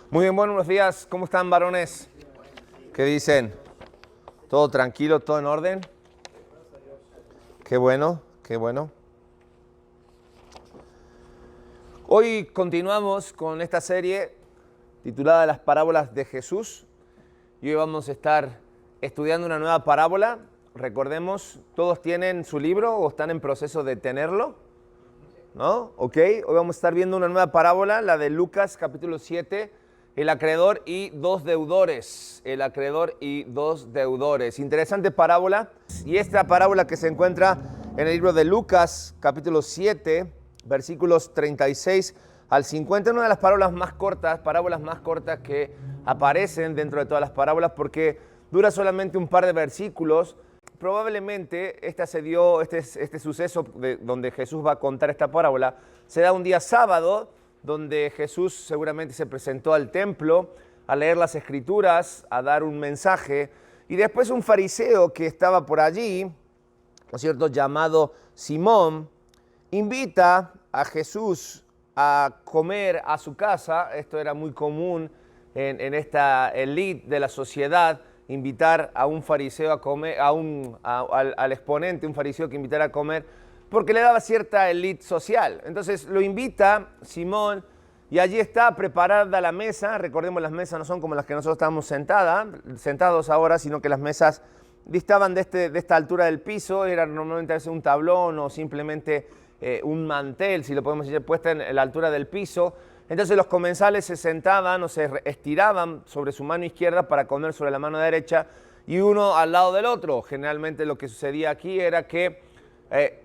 Muy bien, buenos días. ¿Cómo están, varones? ¿Qué dicen? ¿Todo tranquilo? ¿Todo en orden? Qué bueno, qué bueno. Hoy continuamos con esta serie titulada Las parábolas de Jesús. Y hoy vamos a estar estudiando una nueva parábola. Recordemos, ¿todos tienen su libro o están en proceso de tenerlo? ¿No? Ok, hoy vamos a estar viendo una nueva parábola, la de Lucas capítulo 7, el acreedor y dos deudores. El acreedor y dos deudores. Interesante parábola. Y esta parábola que se encuentra en el libro de Lucas capítulo 7, versículos 36 al 50, una de las parábolas más cortas que aparecen dentro de todas las parábolas porque dura solamente un par de versículos. Probablemente este suceso donde Jesús va a contar esta parábola se da un día sábado, donde Jesús seguramente se presentó al templo a leer las escrituras, a dar un mensaje, y después un fariseo que estaba por allí, ¿no es cierto?, llamado Simón, invita a Jesús a comer a su casa. Esto era muy común en esta élite de la sociedad, invitar a un fariseo a comer, al exponente, un fariseo que invitara a comer, porque le daba cierta élite social. Entonces lo invita Simón y allí está preparada la mesa. Recordemos, las mesas no son como las que nosotros estamos sentados ahora, sino que las mesas distaban de esta altura del piso, era normalmente a veces un tablón o simplemente un mantel, si lo podemos decir, puesta en la altura del piso. Entonces los comensales se sentaban o se estiraban sobre su mano izquierda para comer sobre la mano derecha y uno al lado del otro. Generalmente lo que sucedía aquí era que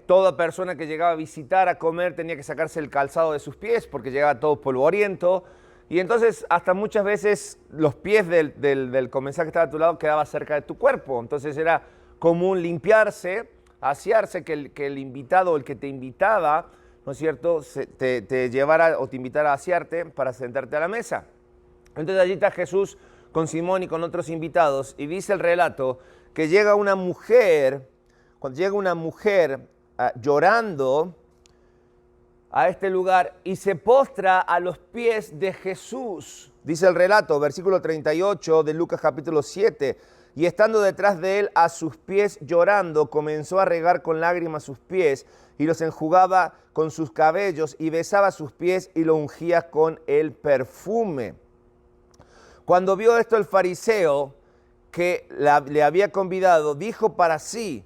toda persona que llegaba a visitar a comer tenía que sacarse el calzado de sus pies porque llegaba todo polvoriento. Y entonces hasta muchas veces los pies del comensal que estaba a tu lado quedaba cerca de tu cuerpo. Entonces era común limpiarse, asearse, que el invitado o el que te invitaba, ¿no es cierto?, te llevara o te invitara a asearte para sentarte a la mesa. Entonces allí está Jesús con Simón y con otros invitados, y dice el relato que llega una mujer, cuando llega una mujer llorando a este lugar y se postra a los pies de Jesús. Dice el relato, versículo 38 de Lucas capítulo 7, y estando detrás de él a sus pies llorando, comenzó a regar con lágrimas sus pies y los enjugaba con sus cabellos y besaba sus pies y lo ungía con el perfume. Cuando vio esto el fariseo que le había convidado, dijo para sí: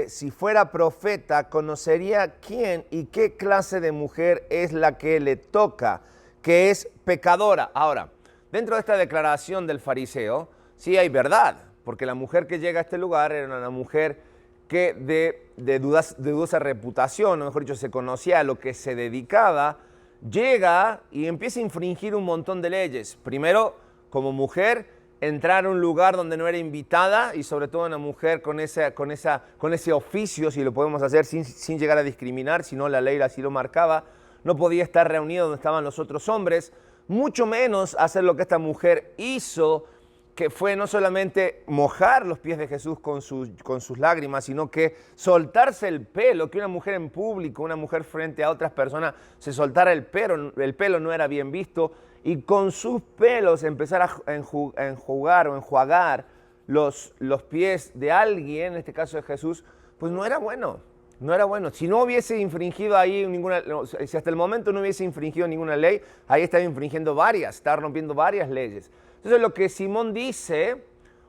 si fuera profeta, conocería quién y qué clase de mujer es la que le toca, que es pecadora. Ahora, dentro de esta declaración del fariseo, sí hay verdad, porque la mujer que llega a este lugar era una mujer que de dudosa reputación, o mejor dicho, se conocía a lo que se dedicaba, llega y empieza a infringir un montón de leyes. Primero, como mujer, entrar a un lugar donde no era invitada, y sobre todo una mujer con ese oficio, si lo podemos hacer sin llegar a discriminar, si no la ley así lo marcaba, no podía estar reunida donde estaban los otros hombres, mucho menos hacer lo que esta mujer hizo, que fue no solamente mojar los pies de Jesús con sus lágrimas, sino que soltarse el pelo, que una mujer en público, una mujer frente a otras personas, se soltara el pelo no era bien visto, y con sus pelos empezar a enjugar o enjuagar los pies de alguien, en este caso de Jesús, pues no era bueno. No era bueno. Si no hubiese infringido ahí si hasta el momento no hubiese infringido ninguna ley, ahí estaba infringiendo varias, estaba rompiendo varias leyes. Entonces lo que Simón dice,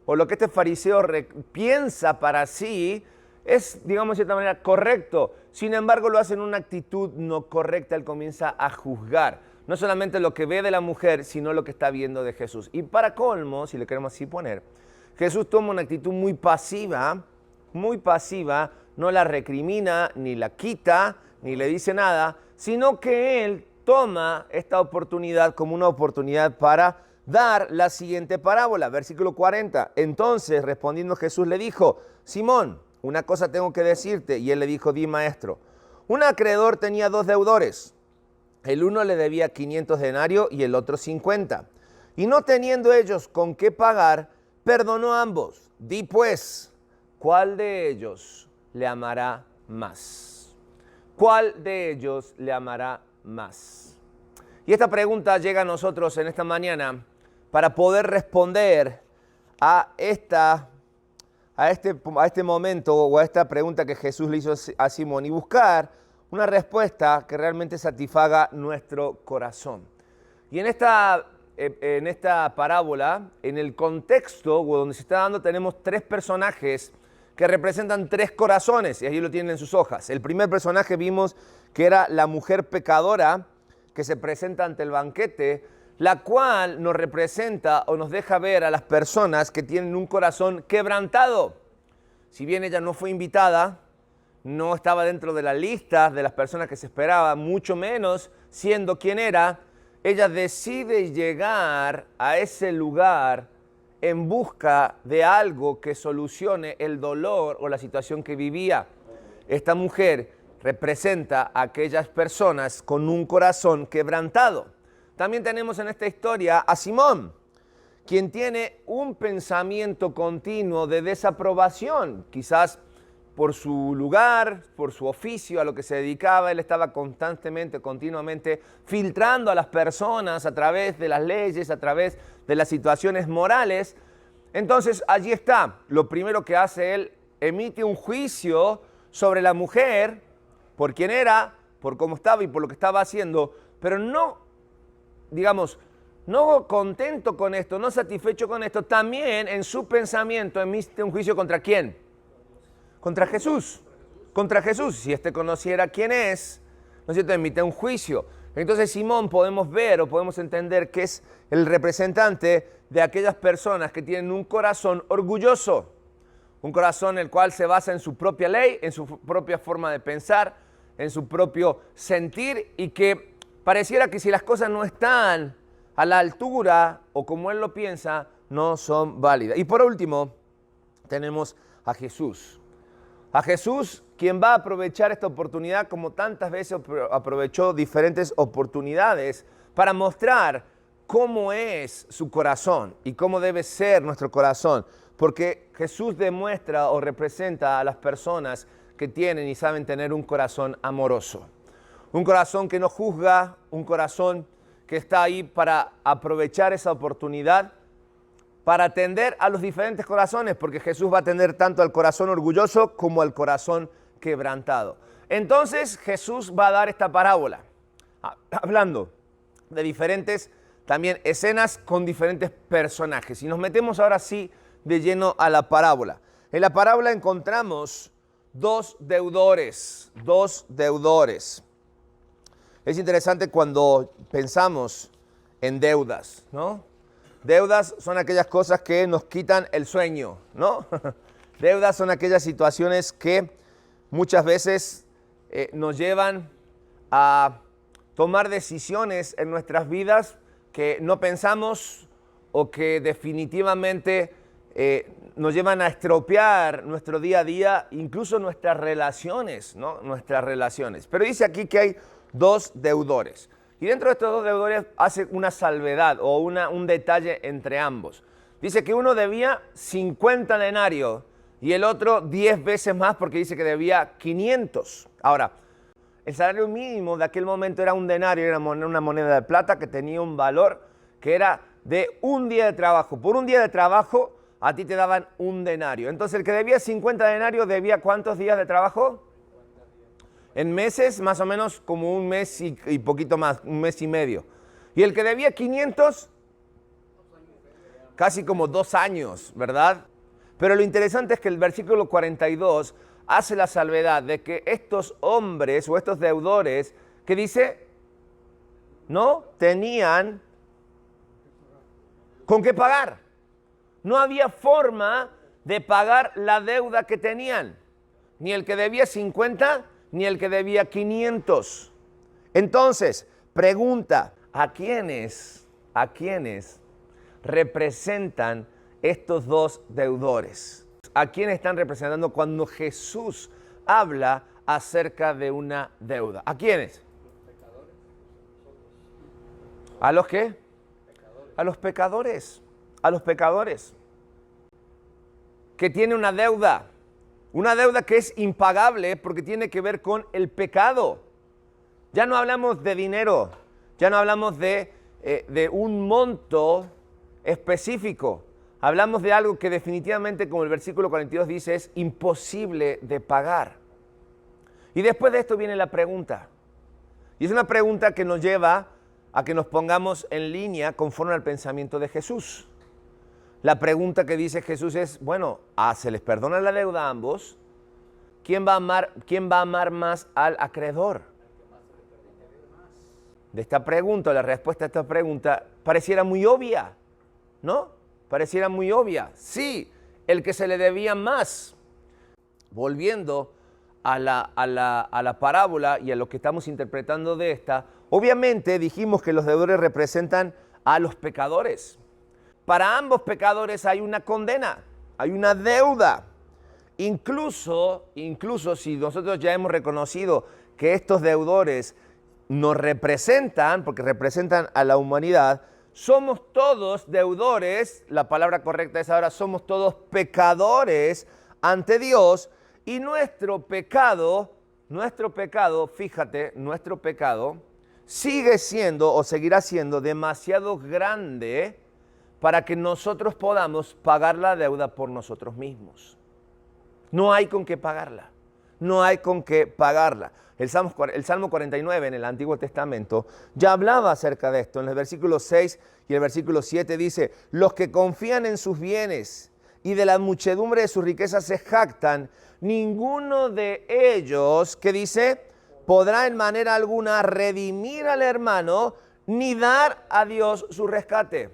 o lo que este fariseo piensa para sí, es, digamos de cierta manera, correcto. Sin embargo, lo hace en una actitud no correcta. Él comienza a juzgar. No solamente lo que ve de la mujer, sino lo que está viendo de Jesús. Y para colmo, si le queremos así poner, Jesús toma una actitud muy pasiva, no la recrimina, ni la quita, ni le dice nada, sino que él toma esta oportunidad como una oportunidad para dar la siguiente parábola. Versículo 40. Entonces, respondiendo Jesús, le dijo: Simón, una cosa tengo que decirte. Y él le dijo: di, maestro. Un acreedor tenía dos deudores. El uno le debía 500 denarios y el otro 50. Y no teniendo ellos con qué pagar, perdonó a ambos. Di pues, ¿cuál de ellos le amará más? ¿Cuál de ellos le amará más? Y esta pregunta llega a nosotros en esta mañana para poder responder a este momento o a esta pregunta que Jesús le hizo a Simón y buscar una respuesta que realmente satisfaga nuestro corazón. Y en esta parábola, en el contexto donde se está dando, tenemos tres personajes que representan tres corazones, y ahí lo tienen en sus hojas. El primer personaje vimos que era la mujer pecadora que se presenta ante el banquete, la cual nos representa o nos deja ver a las personas que tienen un corazón quebrantado. Si bien ella no fue invitada, no estaba dentro de la lista de las personas que se esperaba, mucho menos siendo quien era, ella decide llegar a ese lugar en busca de algo que solucione el dolor o la situación que vivía. Esta mujer representa a aquellas personas con un corazón quebrantado. También tenemos en esta historia a Simón, quien tiene un pensamiento continuo de desaprobación, quizás por su lugar, por su oficio, a lo que se dedicaba. Él estaba constantemente, continuamente filtrando a las personas a través de las leyes, a través de las situaciones morales. Entonces allí está, lo primero que hace él, emite un juicio sobre la mujer, por quién era, por cómo estaba y por lo que estaba haciendo, pero no, digamos, no contento con esto, no satisfecho con esto, también en su pensamiento emite un juicio ¿contra quién? Contra Jesús. Contra Jesús. Si éste conociera quién es, ¿no es cierto?, emite un juicio. Entonces Simón podemos ver o podemos entender que es el representante de aquellas personas que tienen un corazón orgulloso, un corazón el cual se basa en su propia ley, en su propia forma de pensar, en su propio sentir, y que pareciera que si las cosas no están a la altura o como él lo piensa, no son válidas. Y por último, tenemos a Jesús. A Jesús, quien va a aprovechar esta oportunidad como tantas veces aprovechó diferentes oportunidades para mostrar cómo es su corazón y cómo debe ser nuestro corazón. Porque Jesús demuestra o representa a las personas que tienen y saben tener un corazón amoroso. Un corazón que no juzga, un corazón que está ahí para aprovechar esa oportunidad, para atender a los diferentes corazones, porque Jesús va a atender tanto al corazón orgulloso como al corazón quebrantado. Entonces Jesús va a dar esta parábola, hablando de diferentes también escenas con diferentes personajes. Y nos metemos ahora sí de lleno a la parábola. En la parábola encontramos dos deudores. Es interesante cuando pensamos en deudas, ¿no? Deudas son aquellas cosas que nos quitan el sueño, ¿no? Deudas son aquellas situaciones que muchas veces nos llevan a tomar decisiones en nuestras vidas que no pensamos o que definitivamente nos llevan a estropear nuestro día a día, incluso nuestras relaciones, ¿no? Nuestras relaciones. Pero dice aquí que hay dos deudores. Y dentro de estos dos deudores hace una salvedad o un detalle entre ambos. Dice que uno debía 50 denarios y el otro 10 veces más, porque dice que debía 500. Ahora, el salario mínimo de aquel momento era un denario, era una moneda de plata que tenía un valor que era de un día de trabajo. Por un día de trabajo a ti te daban un denario. Entonces el que debía 50 denarios debía ¿cuántos días de trabajo? En meses, más o menos como un mes y poquito más, un mes y medio. Y el que debía 500, casi como 2 años, ¿verdad? Pero lo interesante es que el versículo 42 hace la salvedad de que estos hombres o estos deudores, que dice, no tenían con qué pagar. No había forma de pagar la deuda que tenían. Ni el que debía 50, ni el que debía 500. Entonces, pregunta, ¿a quiénes representan estos dos deudores? ¿A quiénes están representando cuando Jesús habla acerca de una deuda? ¿A quiénes? ¿A los qué? A los pecadores. A los pecadores. Que tiene una deuda. Una deuda que es impagable porque tiene que ver con el pecado. Ya no hablamos de dinero, Ya no hablamos de un monto específico. Hablamos de algo que definitivamente, como el versículo 42 dice, es imposible de pagar. Y después de esto viene la pregunta. Y es una pregunta que nos lleva a que nos pongamos en línea conforme al pensamiento de Jesús. La pregunta que dice Jesús es, bueno, ¿se les perdona la deuda a ambos? ¿Quién va a amar más al acreedor? De esta pregunta, la respuesta a esta pregunta pareciera muy obvia, ¿no? Pareciera muy obvia. Sí, el que se le debía más. Volviendo a la parábola y a lo que estamos interpretando de esta, obviamente dijimos que los deudores representan a los pecadores. Para ambos pecadores hay una condena, hay una deuda. Incluso si nosotros ya hemos reconocido que estos deudores nos representan, porque representan a la humanidad, somos todos deudores, la palabra correcta es ahora, somos todos pecadores ante Dios, y nuestro pecado, fíjate, nuestro pecado sigue siendo o seguirá siendo demasiado grande para que nosotros podamos pagar la deuda por nosotros mismos. No hay con qué pagarla, no hay con qué pagarla. El Salmo 49 en el Antiguo Testamento ya hablaba acerca de esto. En el versículo 6 y el versículo 7 dice, los que confían en sus bienes y de la muchedumbre de sus riquezas se jactan, ninguno de ellos, ¿qué dice? Podrá en manera alguna redimir al hermano ni dar a Dios su rescate.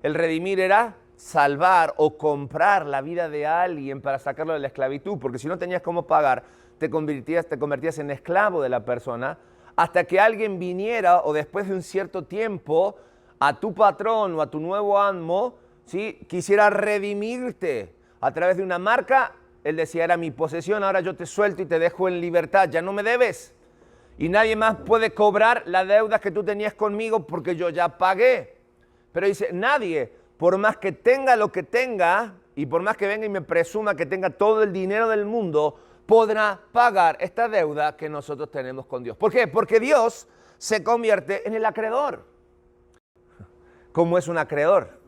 El redimir era salvar o comprar la vida de alguien para sacarlo de la esclavitud, porque si no tenías cómo pagar, te convertías en esclavo de la persona, hasta que alguien viniera o después de un cierto tiempo a tu patrón o a tu nuevo amo, ¿sí? Quisiera redimirte a través de una marca. Él decía, era mi posesión, ahora yo te suelto y te dejo en libertad, ya no me debes. Y nadie más puede cobrar la deuda que tú tenías conmigo porque yo ya pagué. Pero dice, nadie, por más que tenga lo que tenga y por más que venga y me presuma que tenga todo el dinero del mundo, podrá pagar esta deuda que nosotros tenemos con Dios. ¿Por qué? Porque Dios se convierte en el acreedor. ¿Cómo es un acreedor?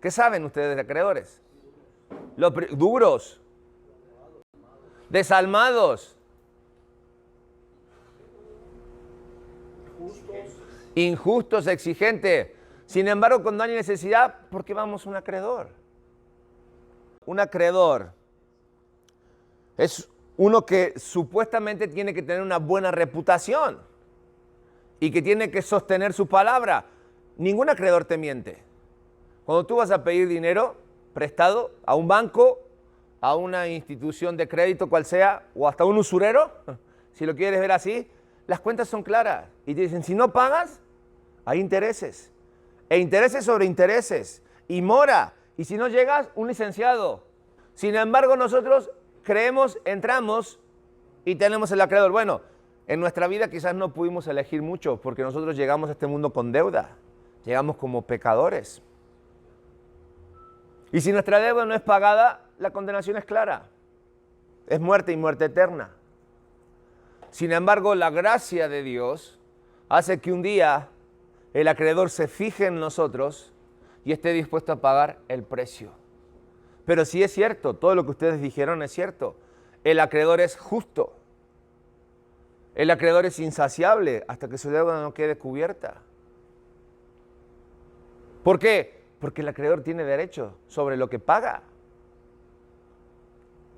¿Qué saben ustedes de acreedores? Duros, desalmados, injustos, exigentes. Sin embargo, cuando hay necesidad, ¿por qué vamos a un acreedor? Un acreedor es uno que supuestamente tiene que tener una buena reputación y que tiene que sostener su palabra. Ningún acreedor te miente. Cuando tú vas a pedir dinero prestado a un banco, a una institución de crédito, cual sea, o hasta un usurero, si lo quieres ver así, las cuentas son claras. Y te dicen, si no pagas, hay intereses. E intereses sobre intereses. Y mora. Y si no llegas, un licenciado. Sin embargo, nosotros creemos, entramos y tenemos el acreedor. Bueno, en nuestra vida quizás no pudimos elegir mucho porque nosotros llegamos a este mundo con deuda. Llegamos como pecadores. Y si nuestra deuda no es pagada, la condenación es clara. Es muerte y muerte eterna. Sin embargo, la gracia de Dios hace que un día el acreedor se fije en nosotros y esté dispuesto a pagar el precio. Pero sí es cierto, todo lo que ustedes dijeron es cierto. El acreedor es justo. El acreedor es insaciable hasta que su deuda no quede cubierta. ¿Por qué? Porque el acreedor tiene derecho sobre lo que paga.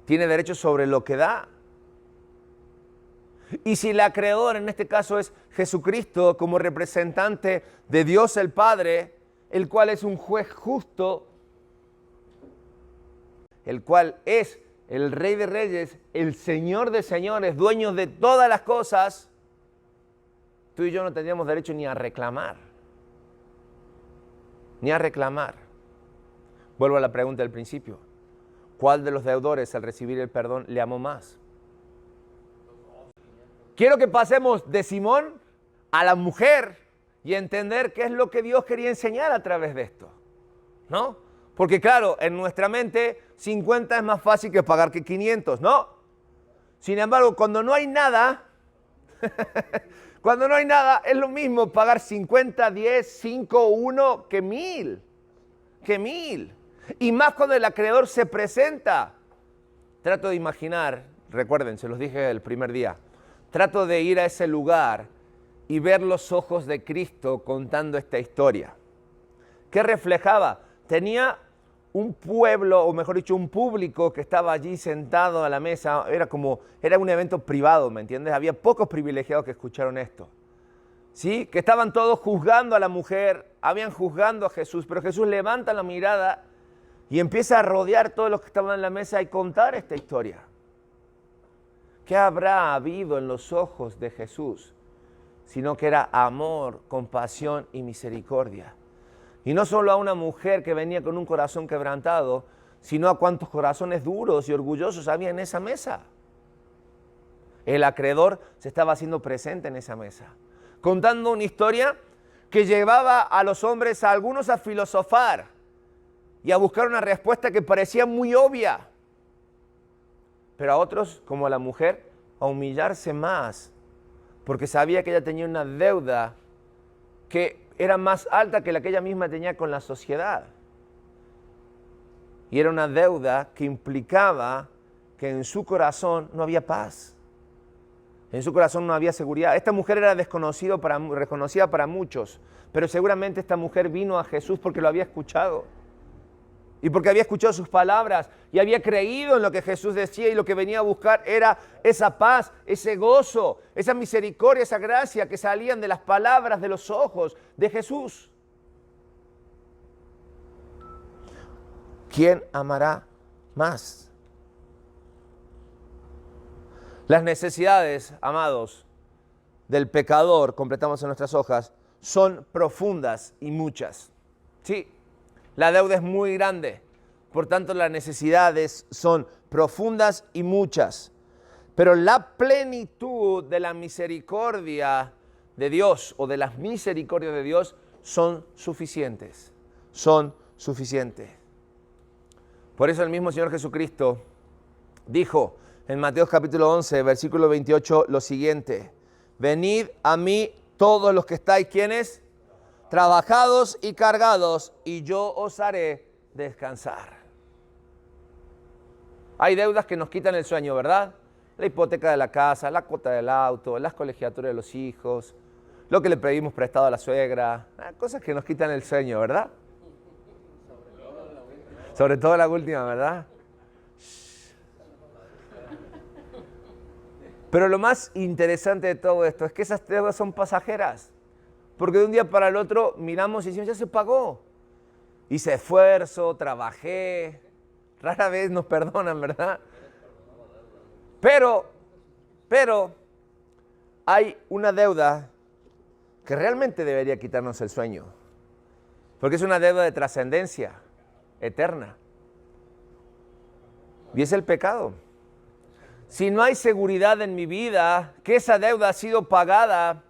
Tiene derecho sobre lo que da. Y si el acreedor en este caso es Jesucristo como representante de Dios el Padre, el cual es un juez justo, el cual es el Rey de Reyes, el Señor de Señores, dueño de todas las cosas, tú y yo no tendríamos derecho ni a reclamar. Ni a reclamar. Vuelvo a la pregunta del principio. ¿Cuál de los deudores al recibir el perdón le amó más? Quiero que pasemos de Simón a la mujer y entender qué es lo que Dios quería enseñar a través de esto, ¿no? Porque claro, en nuestra mente 50 es más fácil que pagar que 500, ¿no? Sin embargo, cuando no hay nada, Cuando no hay nada, es lo mismo pagar 50, 10, 5, 1 que 1000. Que 1000. Y más cuando el acreedor se presenta. Trato de imaginar, recuerden, se los dije el primer día, trato de ir a ese lugar y ver los ojos de Cristo contando esta historia. ¿Qué reflejaba? Tenía un pueblo, o mejor dicho, un público que estaba allí sentado a la mesa. Era un evento privado, ¿me entiendes? Había pocos privilegiados que escucharon esto. ¿Sí? Que estaban todos juzgando a la mujer, habían juzgando a Jesús, pero Jesús levanta la mirada y empieza a rodear a todos los que estaban en la mesa y contar esta historia. ¿Qué habrá habido en los ojos de Jesús? Sino que era amor, compasión y misericordia. Y no solo a una mujer que venía con un corazón quebrantado, sino a cuantos corazones duros y orgullosos había en esa mesa. El acreedor se estaba haciendo presente en esa mesa, contando una historia que llevaba a los hombres, a algunos, a filosofar y a buscar una respuesta que parecía muy obvia, pero a otros, como a la mujer, a humillarse más, porque sabía que ella tenía una deuda que era más alta que la que ella misma tenía con la sociedad. Y era una deuda que implicaba que en su corazón no había paz. En su corazón no había seguridad. Esta mujer era reconocida para muchos, pero seguramente esta mujer vino a Jesús porque lo había escuchado. Y porque había escuchado sus palabras y había creído en lo que Jesús decía, y lo que venía a buscar era esa paz, ese gozo, esa misericordia, esa gracia que salían de las palabras, de los ojos de Jesús. ¿Quién amará más? Las necesidades, amados, del pecador, completamos en nuestras hojas, son profundas y muchas. Sí. La deuda es muy grande, por tanto las necesidades son profundas y muchas. Pero la plenitud de la misericordia de Dios o de las misericordias de Dios son suficientes. Son suficientes. Por eso el mismo Señor Jesucristo dijo en Mateo capítulo 11, versículo 28 lo siguiente: venid a mí todos los que estáis, ¿quiénes? Trabajados y cargados, y yo os haré descansar. Hay deudas que nos quitan el sueño, ¿verdad? La hipoteca de la casa, la cuota del auto, las colegiaturas de los hijos, lo que le pedimos prestado a la suegra, cosas que nos quitan el sueño, ¿verdad? Sobre todo la última, ¿verdad? Pero lo más interesante de todo esto es que esas deudas son pasajeras. Porque de un día para el otro miramos y decimos, ya se pagó. Hice esfuerzo, trabajé. Rara vez nos perdonan, ¿verdad? Pero hay una deuda que realmente debería quitarnos el sueño. Porque es una deuda de trascendencia eterna. Y es el pecado. Si no hay seguridad en mi vida que esa deuda ha sido pagada,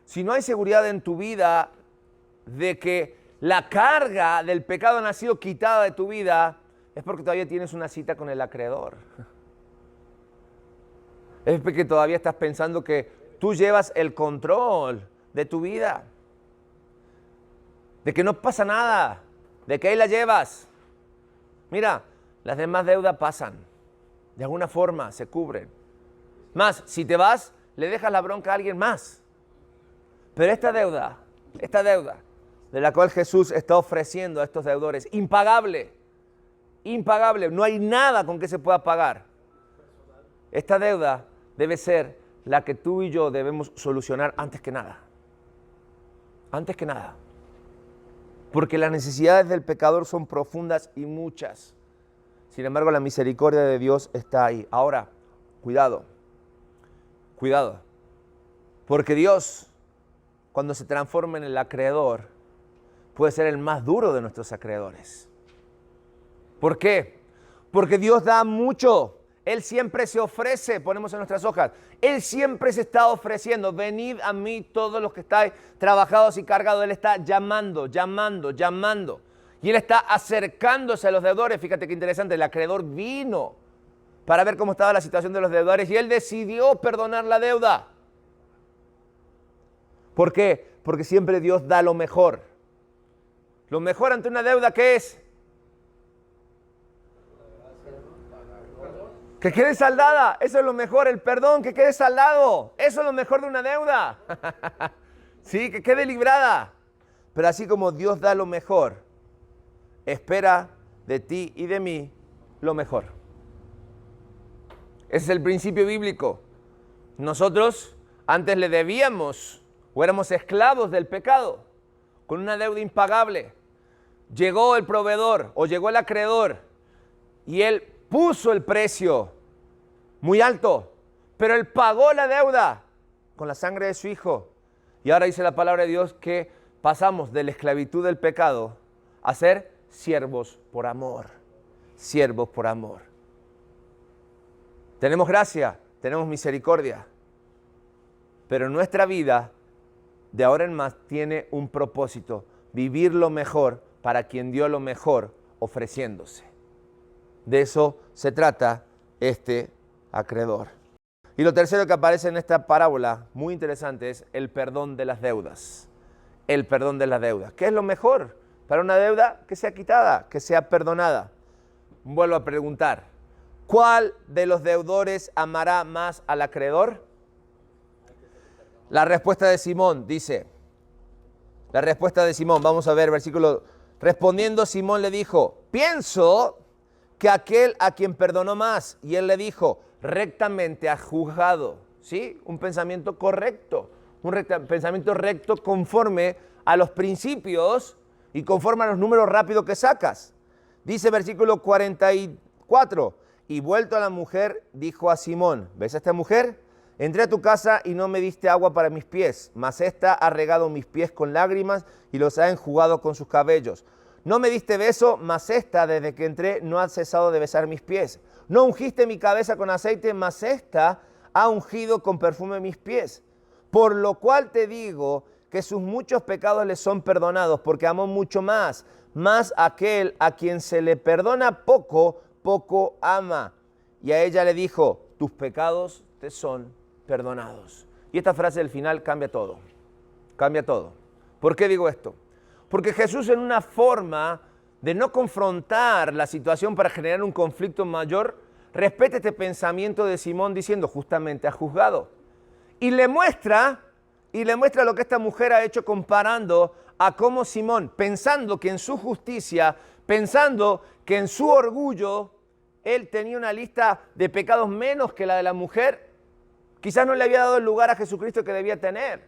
si no hay seguridad en tu vida de que la carga del pecado no ha sido quitada de tu vida, es porque todavía tienes una cita con el acreedor. Es porque todavía estás pensando que tú llevas el control de tu vida, de que no pasa nada, de que ahí la llevas. Mira, las demás deudas pasan, de alguna forma se cubren. Más, si te vas, le dejas la bronca a alguien más. Pero esta deuda de la cual Jesús está ofreciendo a estos deudores, impagable, no hay nada con que se pueda pagar. Esta deuda debe ser la que tú y yo debemos solucionar antes que nada. Antes que nada. Porque las necesidades del pecador son profundas y muchas. Sin embargo, la misericordia de Dios está ahí. Ahora, cuidado. Porque Dios, cuando se transforma en el acreedor, puede ser el más duro de nuestros acreedores. ¿Por qué? Porque Dios da mucho. Él siempre se ofrece, ponemos en nuestras hojas. Él siempre se está ofreciendo. Venid a mí todos los que estáis trabajados y cargados. Él está llamando. Y Él está acercándose a los deudores. Fíjate qué interesante, el acreedor vino para ver cómo estaba la situación de los deudores y él decidió perdonar la deuda. ¿Por qué? Porque siempre Dios da lo mejor. Lo mejor ante una deuda, ¿qué es? Que quede saldada. Eso es lo mejor, el perdón, que quede saldado. Eso es lo mejor de una deuda. Sí, que quede librada. Pero así como Dios da lo mejor, espera de ti y de mí lo mejor. Ese es el principio bíblico. Nosotros antes le debíamos o éramos esclavos del pecado, con una deuda impagable. Llegó el proveedor o llegó el acreedor y él puso el precio muy alto, pero él pagó la deuda con la sangre de su hijo. Y ahora dice la palabra de Dios que pasamos de la esclavitud del pecado a ser siervos por amor. Siervos por amor. Tenemos gracia, tenemos misericordia, pero nuestra vida de ahora en más tiene un propósito, vivir lo mejor para quien dio lo mejor ofreciéndose. De eso se trata este acreedor. Y lo tercero que aparece en esta parábola, muy interesante, es el perdón de las deudas. El perdón de las deudas. ¿Qué es lo mejor para una deuda? Que sea quitada, que sea perdonada. Vuelvo a preguntar, ¿cuál de los deudores amará más al acreedor? La respuesta de Simón dice, la respuesta de Simón, vamos a ver versículo, respondiendo Simón le dijo, pienso que aquel a quien perdonó más, y él le dijo, rectamente has juzgado, ¿sí? Un pensamiento correcto, pensamiento recto conforme a los principios y conforme a los números rápidos que sacas. Dice versículo 44, y vuelto a la mujer, dijo a Simón, ¿ves a esta mujer? Entré a tu casa y no me diste agua para mis pies, mas ésta ha regado mis pies con lágrimas y los ha enjugado con sus cabellos. No me diste beso, mas ésta desde que entré no ha cesado de besar mis pies. No ungiste mi cabeza con aceite, mas ésta ha ungido con perfume mis pies. Por lo cual te digo que sus muchos pecados le son perdonados, porque amó mucho más. Mas aquel a quien se le perdona poco, poco ama. Y a ella le dijo, tus pecados te son perdonados. Y esta frase del final cambia todo. Cambia todo. ¿Por qué digo esto? Porque Jesús, en una forma de no confrontar la situación para generar un conflicto mayor, respeta este pensamiento de Simón diciendo, justamente has juzgado. Y le muestra lo que esta mujer ha hecho comparando a cómo Simón, pensando que en su justicia, pensando que en su orgullo, él tenía una lista de pecados menos que la de la mujer, quizás no le había dado el lugar a Jesucristo que debía tener.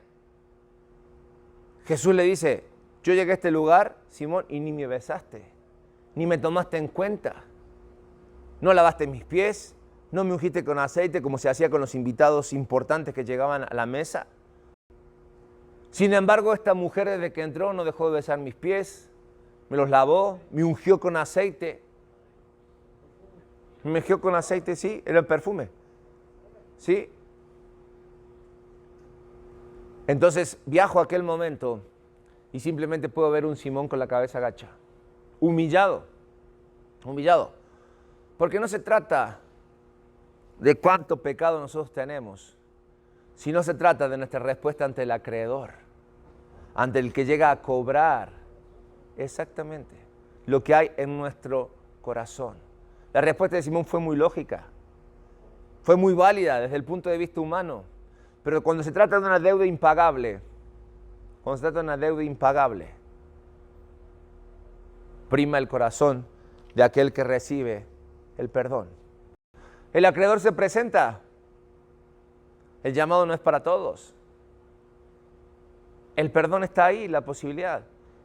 Jesús le dice, yo llegué a este lugar, Simón, y ni me besaste, ni me tomaste en cuenta. No lavaste mis pies, no me ungiste con aceite como se hacía con los invitados importantes que llegaban a la mesa. Sin embargo, esta mujer desde que entró no dejó de besar mis pies, me los lavó, me ungió con aceite. Me ungió con aceite, sí, era el perfume. Sí. Entonces viajo a aquel momento y simplemente puedo ver un Simón con la cabeza agacha, humillado, humillado. Porque no se trata de cuánto pecado nosotros tenemos, sino se trata de nuestra respuesta ante el acreedor, ante el que llega a cobrar exactamente lo que hay en nuestro corazón. La respuesta de Simón fue muy lógica, fue muy válida desde el punto de vista humano, pero cuando se trata de una deuda impagable, prima el corazón de aquel que recibe el perdón. El acreedor se presenta. El llamado no es para todos. El perdón está ahí, la posibilidad,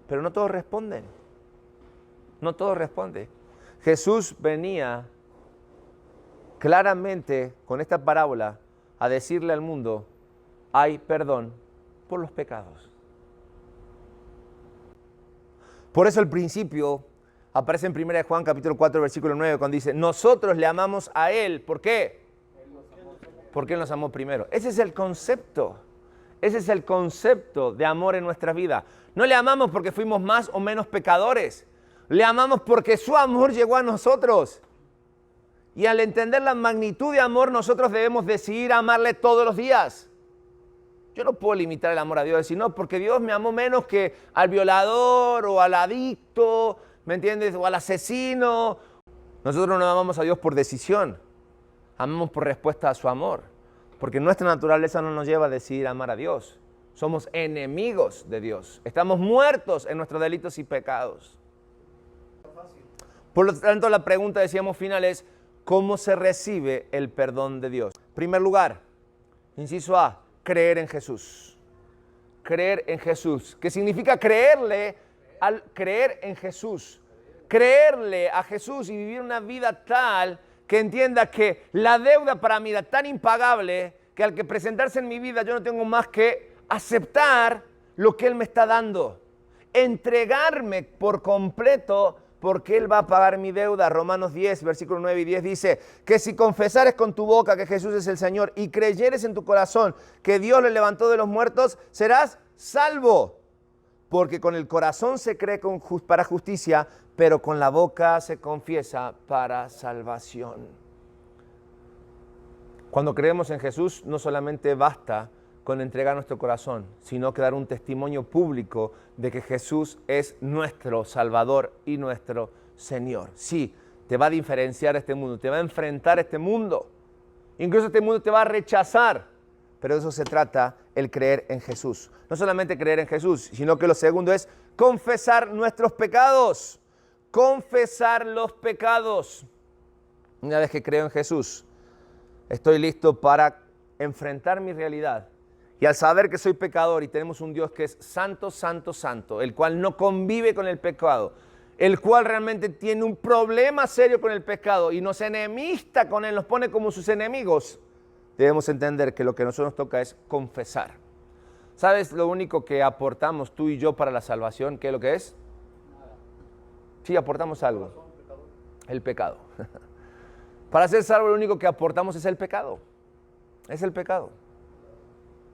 pero no todos responden. No todos responden. Jesús venía claramente con esta parábola a decirle al mundo, hay perdón por los pecados. Por eso el principio aparece en 1 Juan capítulo 4 versículo 9 cuando dice, nosotros le amamos a Él. ¿Por qué? Porque Él nos amó primero. Ese es el concepto. Ese es el concepto de amor en nuestra vida. No le amamos porque fuimos más o menos pecadores. Le amamos porque su amor llegó a nosotros. Y al entender la magnitud de amor, nosotros debemos decidir amarle todos los días. Yo no puedo limitar el amor a Dios, decir, no, porque Dios me amó menos que al violador o al adicto, ¿me entiendes? O al asesino. Nosotros no amamos a Dios por decisión, amamos por respuesta a su amor. Porque nuestra naturaleza no nos lleva a decidir amar a Dios. Somos enemigos de Dios. Estamos muertos en nuestros delitos y pecados. Por lo tanto, la pregunta, decíamos, final es, ¿cómo se recibe el perdón de Dios? En primer lugar, inciso A, creer en Jesús. Creer en Jesús. ¿Qué significa creerle? Al creer en Jesús. Creerle a Jesús y vivir una vida tal que entienda que la deuda para mí era tan impagable que al que presentarse en mi vida yo no tengo más que aceptar lo que Él me está dando. Entregarme por completo porque Él va a pagar mi deuda. Romanos 10, versículos 9 y 10 dice que si confesares con tu boca que Jesús es el Señor y creyeres en tu corazón que Dios le levantó de los muertos, serás salvo. Porque con el corazón se cree para justicia, pero con la boca se confiesa para salvación. Cuando creemos en Jesús, no solamente basta con entregar nuestro corazón, sino que dar un testimonio público de que Jesús es nuestro Salvador y nuestro Señor. Sí, te va a diferenciar este mundo, te va a enfrentar este mundo. Incluso este mundo te va a rechazar, pero de eso se trata el creer en Jesús. No solamente creer en Jesús, sino que lo segundo es confesar nuestros pecados. Confesar los pecados. Una vez que creo en Jesús, estoy listo para enfrentar mi realidad. Y al saber que soy pecador y tenemos un Dios que es santo, santo, santo, el cual no convive con el pecado, el cual realmente tiene un problema serio con el pecado y nos enemista con él, nos pone como sus enemigos, debemos entender que lo que a nosotros nos toca es confesar. ¿Sabes lo único que aportamos tú y yo para la salvación? ¿Qué es lo que es? Sí, aportamos algo. El pecado. Para ser salvo lo único que aportamos es el pecado. Es el pecado.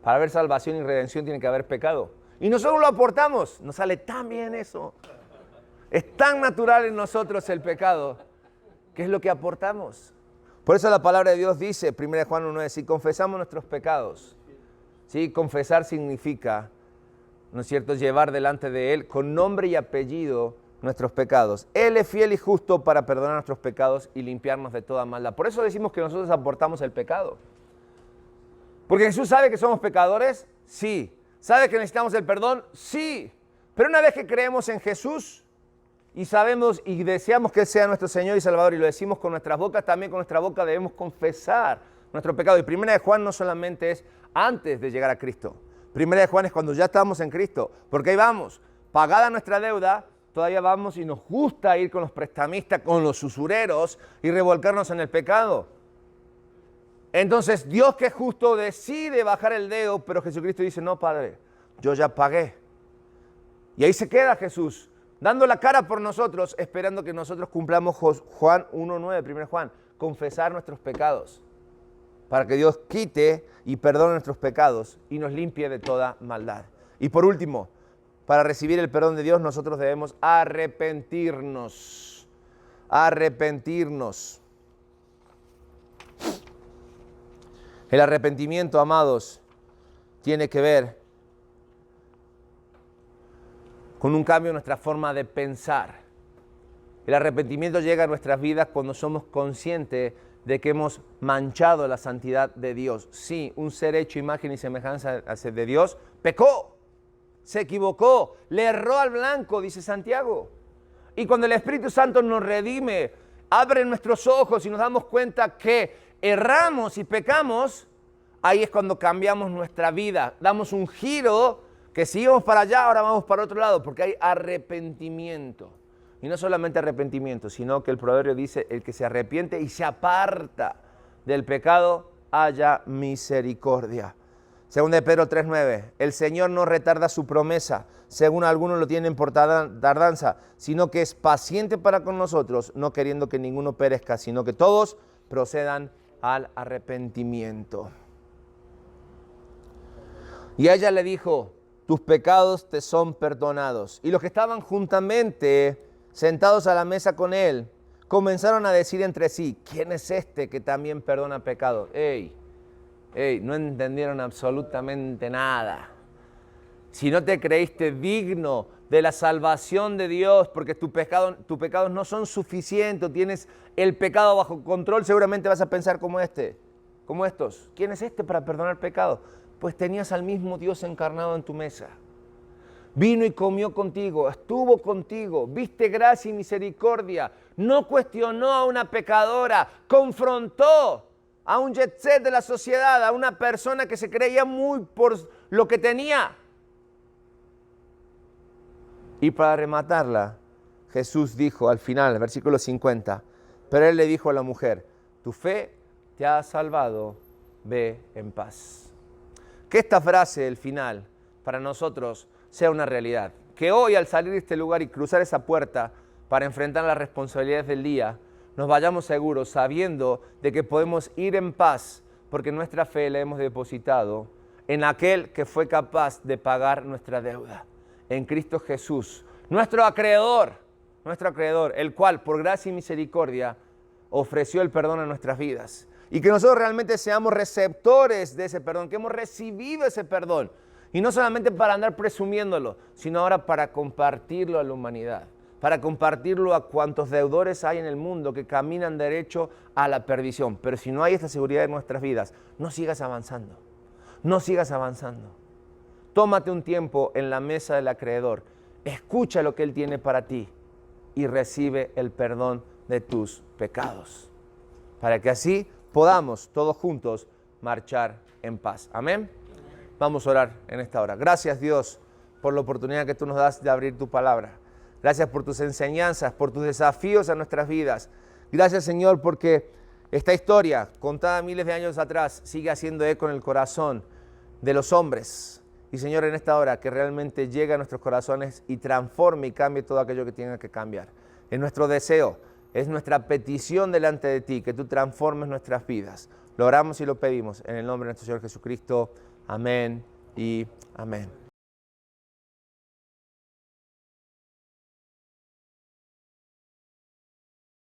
Para haber salvación y redención tiene que haber pecado. Y nosotros lo aportamos. Nos sale tan bien eso. Es tan natural en nosotros el pecado, que es lo que aportamos. Por eso la palabra de Dios dice, 1 Juan 1:9, si confesamos nuestros pecados. ¿Sí? Confesar significa, ¿no es cierto?, llevar delante de Él con nombre y apellido nuestros pecados. Él es fiel y justo para perdonar nuestros pecados y limpiarnos de toda maldad. Por eso decimos que nosotros aportamos el pecado. Porque Jesús sabe que somos pecadores, sí. ¿Sabe que necesitamos el perdón? Sí. Pero una vez que creemos en Jesús y sabemos y deseamos que Él sea nuestro Señor y Salvador y lo decimos con nuestras bocas, también con nuestra boca debemos confesar nuestro pecado. Y 1 Juan no solamente es antes de llegar a Cristo. 1 Juan es cuando ya estamos en Cristo. Porque ahí vamos, pagada nuestra deuda, todavía vamos y nos gusta ir con los prestamistas, con los usureros y revolcarnos en el pecado. Entonces Dios, que es justo, decide bajar el dedo, pero Jesucristo dice, no, Padre, yo ya pagué. Y ahí se queda Jesús, dando la cara por nosotros, esperando que nosotros cumplamos Juan 1:9, 1 Juan, confesar nuestros pecados, para que Dios quite y perdone nuestros pecados y nos limpie de toda maldad. Y por último, para recibir el perdón de Dios, nosotros debemos arrepentirnos. Arrepentirnos. El arrepentimiento, amados, tiene que ver con un cambio en nuestra forma de pensar. El arrepentimiento llega a nuestras vidas cuando somos conscientes de que hemos manchado la santidad de Dios. Sí, un ser hecho imagen y semejanza de Dios pecó, se equivocó, le erró al blanco, dice Santiago. Y cuando el Espíritu Santo nos redime, abre nuestros ojos y nos damos cuenta que erramos y pecamos, ahí es cuando cambiamos nuestra vida, damos un giro, que si íbamos para allá, ahora vamos para otro lado, porque hay arrepentimiento. Y no solamente arrepentimiento, sino que el proverbio dice, el que se arrepiente y se aparta del pecado, haya misericordia. Según de Pedro 3:9, el Señor no retarda su promesa, según algunos lo tienen por tardanza, sino que es paciente para con nosotros, no queriendo que ninguno perezca, sino que todos procedan al arrepentimiento. Y a ella le dijo, tus pecados te son perdonados. Y los que estaban juntamente sentados a la mesa con él, comenzaron a decir entre sí, ¿quién es este que también perdona pecados? ¡Ey! No entendieron absolutamente nada. Si no te creíste digno de la salvación de Dios, porque tus pecados no son suficientes, tienes el pecado bajo control, seguramente vas a pensar como estos. ¿Quién es este para perdonar pecados? Pues tenías al mismo Dios encarnado en tu mesa. Vino y comió contigo, estuvo contigo, viste gracia y misericordia, no cuestionó a una pecadora, confrontó a un jet set de la sociedad, a una persona que se creía muy por lo que tenía. Y para rematarla, Jesús dijo al final, versículo 50, pero él le dijo a la mujer, tu fe te ha salvado, ve en paz. Que esta frase, el final, para nosotros sea una realidad. Que hoy al salir de este lugar y cruzar esa puerta para enfrentar las responsabilidades del día, nos vayamos seguros sabiendo de que podemos ir en paz porque nuestra fe la hemos depositado en aquel que fue capaz de pagar nuestra deuda. En Cristo Jesús, nuestro acreedor, el cual por gracia y misericordia ofreció el perdón a nuestras vidas. Y que nosotros realmente seamos receptores de ese perdón, que hemos recibido ese perdón. Y no solamente para andar presumiéndolo, sino ahora para compartirlo a la humanidad, para compartirlo a cuantos deudores hay en el mundo que caminan derecho a la perdición. Pero si no hay esta seguridad en nuestras vidas, no sigas avanzando, no sigas avanzando. Tómate un tiempo en la mesa del acreedor, escucha lo que Él tiene para ti y recibe el perdón de tus pecados, para que así podamos todos juntos marchar en paz. Amén. Vamos a orar en esta hora. Gracias, Dios, por la oportunidad que tú nos das de abrir tu palabra. Gracias por tus enseñanzas, por tus desafíos a nuestras vidas. Gracias, Señor, porque esta historia, contada miles de años atrás, sigue haciendo eco en el corazón de los hombres. Y, Señor, en esta hora que realmente llegue a nuestros corazones y transforme y cambie todo aquello que tenga que cambiar. Es nuestro deseo, es nuestra petición delante de ti, que tú transformes nuestras vidas. Lo oramos y lo pedimos en el nombre de nuestro Señor Jesucristo. Amén y amén.